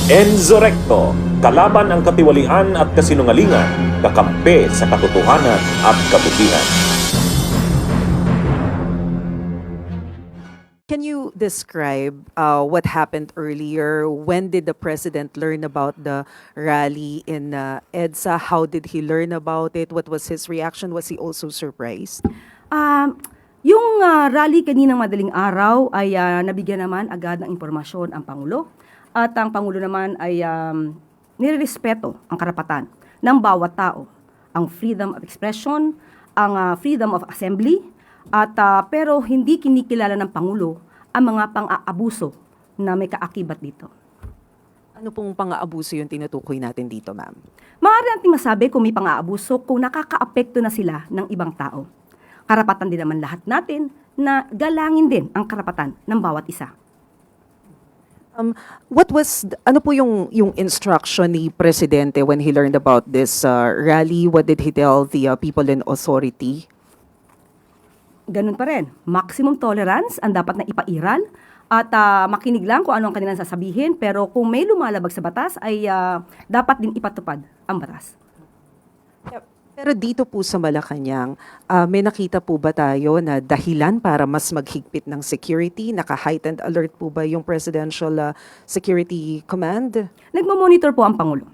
Enzo Recto, kalaban ang katiwalian at kasinungalingan, kakampi sa katotohanan at kabutihan. Can you describe what happened earlier? When did the president learn about the rally in EDSA? How did he learn about it? What was his reaction? Was he also surprised? Yung rally kaninang madaling araw ay nabigyan naman agad ng impormasyon ang Pangulo. At ang Pangulo naman ay nirerespeto ang karapatan ng bawat tao. Ang freedom of expression, ang freedom of assembly, at pero hindi kinikilala ng Pangulo ang mga pang-aabuso na may kaakibat dito. Ano pong pang-aabuso yung tinutukoy natin dito, ma'am? Maaari natin masabi kung may pang-aabuso kung nakakaapekto na sila ng ibang tao. Karapatan din naman lahat natin na galangin din ang karapatan ng bawat isa. Ano po yung instruction ni Presidente when he learned about this rally? What did he tell the people in authority? Ganun pa rin. Maximum tolerance ang dapat na ipairal at makinig lang kung ano ang kanilang sasabihin, pero kung may lumalabag sa batas ay dapat din ipatupad ang batas. Pero dito po sa Malacanang, may nakita po ba tayo na dahilan para mas maghigpit ng security? Naka-heightened alert po ba yung Presidential Security Command? Nagmamonitor po ang Pangulo.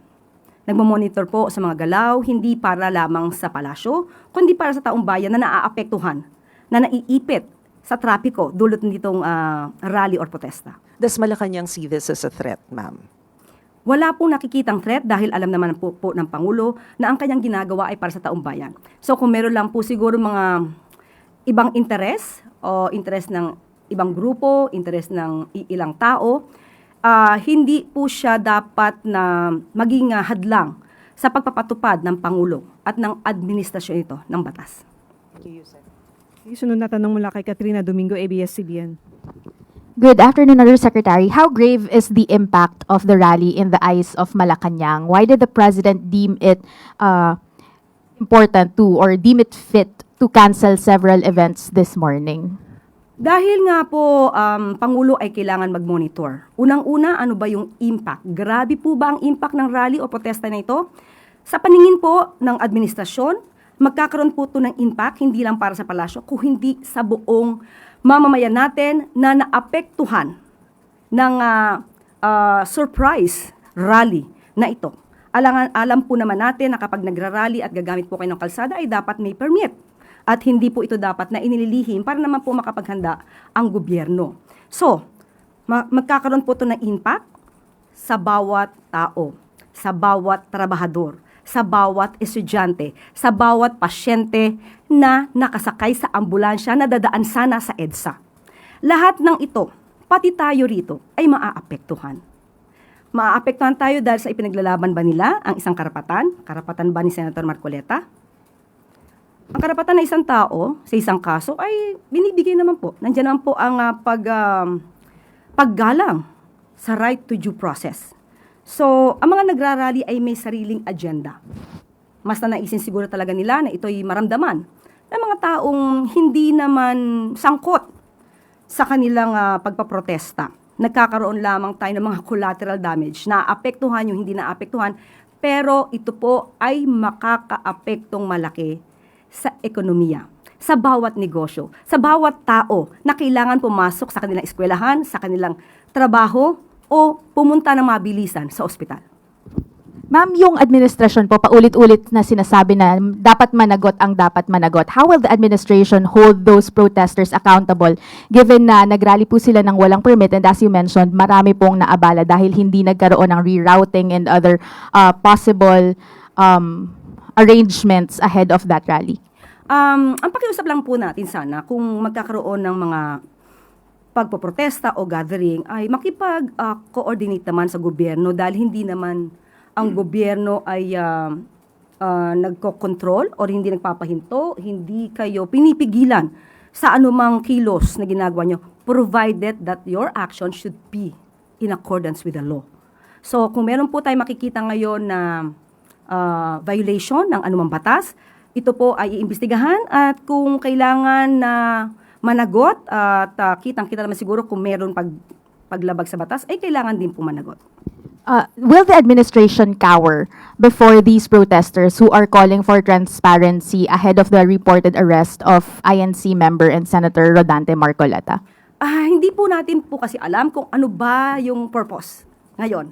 Nagmamonitor po sa mga galaw, hindi para lamang sa palasyo, kundi para sa taong bayan na naaapektuhan, na naiipit sa trapiko dulot nitong rally or protesta. Does Malacanang see this as a threat, ma'am? Wala pong nakikitang threat dahil alam naman po ng Pangulo na ang kanyang ginagawa ay para sa taong bayan. So kung meron lang po siguro mga ibang interes o interes ng ibang grupo, interes ng ilang tao, hindi po siya dapat na maging hadlang sa pagpapatupad ng Pangulo at ng administrasyon ito ng batas. Sunod na tanong mula kay Katrina Domingo, ABS-CBN. Good afternoon, Undersecretary. How grave is the impact of the rally in the eyes of Malacanang? Why did the President deem it important to or deem it fit to cancel several events this morning? Dahil nga po, Pangulo ay kailangan mag-monitor. Unang-una, ano ba yung impact? Grabe po ba ang impact ng rally o protesta na ito? Sa paningin po ng administrasyon, magkakaroon po ito ng impact, hindi lang para sa palasyo, kung hindi sa buong mamamayan natin na naapektuhan ng surprise rally na ito. Alam po naman natin na kapag nagrarally at gagamit po kayo ng kalsada ay dapat may permit. At hindi po ito dapat na inililihim para naman po makapaghanda ang gobyerno. So, magkakaroon po ito ng impact sa bawat tao, sa bawat trabahador, sa bawat estudyante, sa bawat pasyente na nakasakay sa ambulansya na dadaan sana sa EDSA. Lahat ng ito, pati tayo rito, ay maaapektuhan. Maaapektuhan tayo dahil sa ipinaglalaban ba nila ang isang karapatan? Karapatan ba ni Senator Marcoleta? Ang karapatan ng isang tao sa isang kaso ay binibigay naman po. Nandiyan naman po ang paggalang sa right to due process. So, ang mga nagrarally ay may sariling agenda. Mas na naisin siguro talaga nila na ito'y maramdaman ng mga taong hindi naman sangkot sa kanilang pagpaprotesta. Nagkakaroon lamang tayo ng mga collateral damage. Naapektuhan yung hindi naapektuhan, pero ito po ay makakaapektong malaki sa ekonomiya, sa bawat negosyo, sa bawat tao na kailangan pumasok sa kanilang eskwelahan, sa kanilang trabaho, o pumunta ng mabilisan sa ospital. Ma'am, yung administrasyon po paulit-ulit na sinasabi na dapat managot ang dapat managot. How will the administration hold those protesters accountable given na nagrally po sila ng walang permit and as you mentioned, marami pong naabala dahil hindi nagkaroon ng rerouting and other possible arrangements ahead of that rally? Ang pakiusap lang po natin sana kung magkakaroon ng mga pagpoprotesta o gathering ay makipag-coordinate naman sa gobyerno dahil hindi naman ang gobyerno ay nagko-control o hindi nagpapahinto, hindi kayo pinipigilan sa anumang kilos na ginagawa nyo, provided that your action should be in accordance with the law. So kung meron po tayo makikita ngayon na violation ng anumang batas, ito po ay iimbestigahan at kung kailangan na managot at kitang-kita naman siguro kung meron paglabag sa batas, ay kailangan din po managot. Will the administration cower before these protesters who are calling for transparency ahead of the reported arrest of INC member and Senator Rodante Marcoleta? Hindi po natin po kasi alam kung ano ba yung purpose ngayon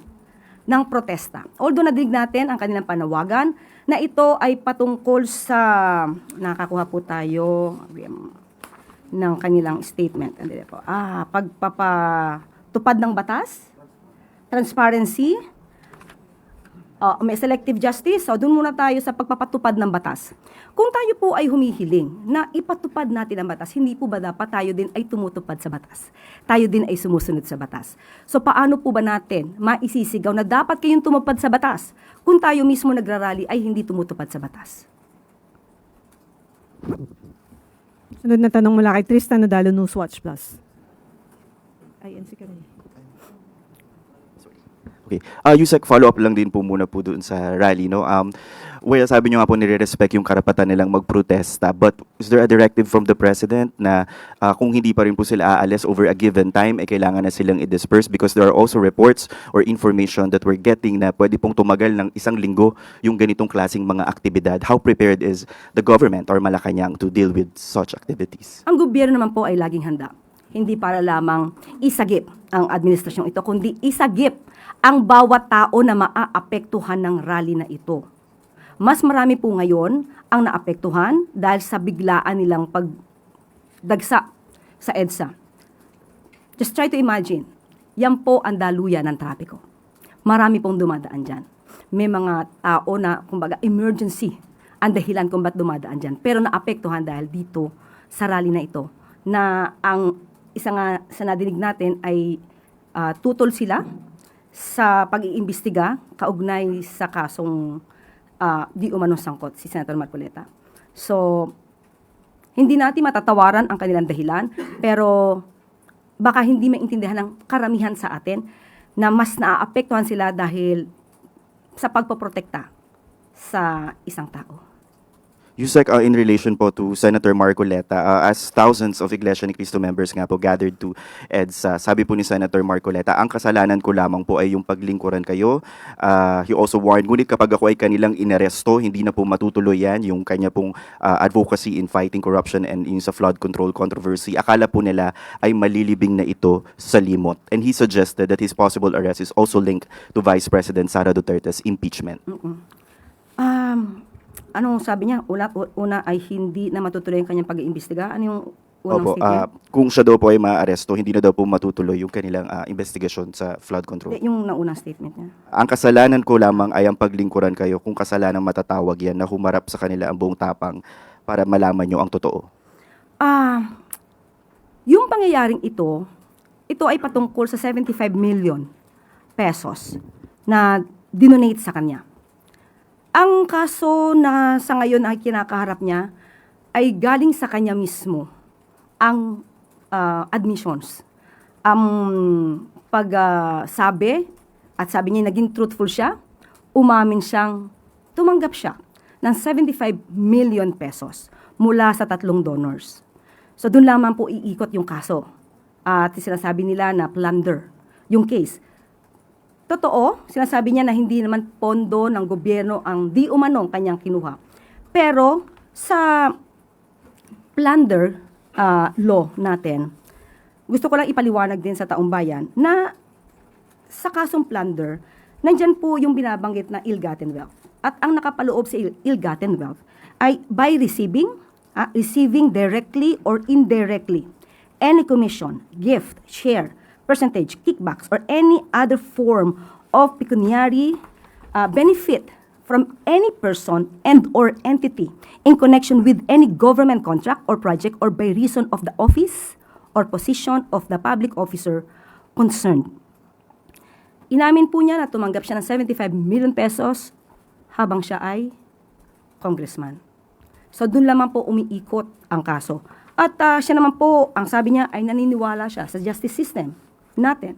ng protesta. Although nadinig natin ang kanilang panawagan na ito ay patungkol sa, nakakuha po tayo ng kanilang statement. Pagpapatupad ng batas, transparency, may selective justice. So, doon muna tayo sa pagpapatupad ng batas. Kung tayo po ay humihiling na ipatupad natin ang batas, hindi po ba dapat tayo din ay tumutupad sa batas? Tayo din ay sumusunod sa batas. So, paano po ba natin maisisigaw na dapat kayong tumupad sa batas kung tayo mismo nagrarally ay hindi tumutupad sa batas? Sunod na tanong mula kay Tristan Nadalo, Newswatch Plus. INC ka rin. Okay. Yusek, follow-up lang din po muna po doon sa rally, no? Well, sabi nyo nga po nire-respect yung karapatan nilang magprotesta, but is there a directive from the President na kung hindi pa rin po sila aalis over a given time, kailangan na silang i-disperse? Because there are also reports or information that we're getting na pwede pong tumagal ng 1 linggo yung ganitong klaseng mga aktibidad. How prepared is the government or Malacanang to deal with such activities? Ang gobyerno naman po ay laging handa. Hindi para lamang isagip ang administrasyong ito, kundi isagip ang bawat tao na maaapektuhan ng rally na ito. Mas marami po ngayon ang naapektuhan dahil sa biglaan nilang pagdagsa sa EDSA. Just try to imagine, yan po ang daluyan ng trapiko. Marami pong dumadaan dyan. May mga tao na, kumbaga, emergency ang dahilan kung ba't dumadaan dyan. Pero naapektuhan dahil dito sa rally na ito na ang isa nga sa nadinig natin ay tutol sila sa pag-iimbestiga kaugnay sa kasong di umanong sangkot si Senator Marcoleta. So, hindi natin matatawaran ang kanilang dahilan, pero baka hindi maintindihan ng karamihan sa atin na mas naaapektuhan sila dahil sa pagpoprotekta sa isang tao. Yusek, in relation po to Senator Marcoleta, as thousands of Iglesia ni Cristo members nga po gathered to EDSA, sabi po ni Senator Marcoleta, ang kasalanan ko lamang po ay yung paglingkuran kayo. He also warned, ngunit kapag ako ay kanilang inaresto, hindi na po matutuloy yan, yung kanya pong advocacy in fighting corruption and in sa flood control controversy. Akala po nila ay malilibing na ito sa limot. And he suggested that his possible arrest is also linked to Vice President Sara Duterte's impeachment. Anong sabi niya? Una ay hindi na matutuloy ang kanyang pag-iimbestiga. Ano yung unang Opo, statement? kung siya daw po ay maaresto, hindi na daw po matutuloy yung kanilang investigasyon sa flood control. Yung naunang statement niya. Ang kasalanan ko lamang ay ang paglingkuran kayo, kung kasalanan matatawag yan na humarap sa kanila ang buong tapang para malaman nyo ang totoo. Yung pangyayaring ito ay patungkol sa 75 million pesos na dinonate sa kanya. Ang kaso na sa ngayon ay kinakaharap niya ay galing sa kanya mismo ang admissions. Ang pagsabi at sabi niya naging truthful siya, umamin siyang tumanggap siya ng 75 million pesos mula sa 3 donors. So doon lamang po iikot yung kaso. At sinasabi nila na plunder yung case. Totoo, sinasabi niya na hindi naman pondo ng gobyerno ang di umanong kanyang kinuha. Pero sa plunder law natin, gusto ko lang ipaliwanag din sa taong bayan na sa kasong plunder, nandyan po yung binabanggit na ill-gotten wealth. At ang nakapaloob sa ill-gotten wealth ay by receiving directly or indirectly any commission, gift, share, percentage, kickbacks, or any other form of pecuniary benefit from any person and or entity in connection with any government contract or project or by reason of the office or position of the public officer concerned. Inamin po niya na tumanggap siya ng 75 million pesos habang siya ay congressman. So doon lamang po umiikot ang kaso. At siya naman po, ang sabi niya ay naniniwala siya sa justice system natin.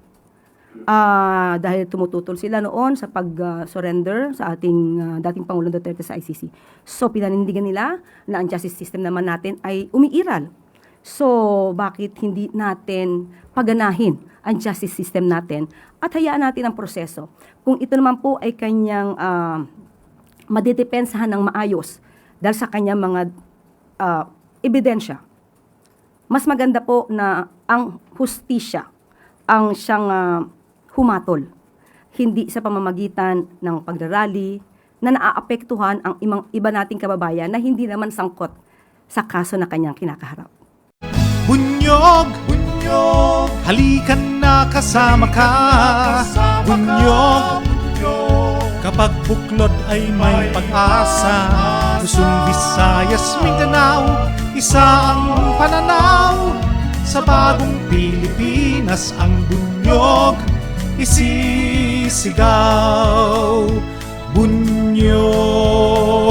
Dahil tumututol sila noon sa pag-surrender sa ating dating Pangulong Duterte sa ICC. So pinanindigan nila na ang justice system naman natin ay umiiral. So, bakit hindi natin paganahin ang justice system natin at hayaan natin ang proseso? Kung ito naman po ay kanyang madedepensahan ng maayos dahil sa kanyang mga ebidensya, mas maganda po na ang hustisya ang siyang humatol, hindi sa pamamagitan ng pagrarally na naaapektuhan ang iba nating kababayan na hindi naman sangkot sa kaso na kanyang kinakaharap. Bunyog, bunyog, halikan na kasama ka. Bunyog, kapag buklod ay may pag-asa. Luzon, Visayas, Mindanao, isa ang pananaw. Sa bagong Pilipinas ang bunyog isisigaw. Bunyog.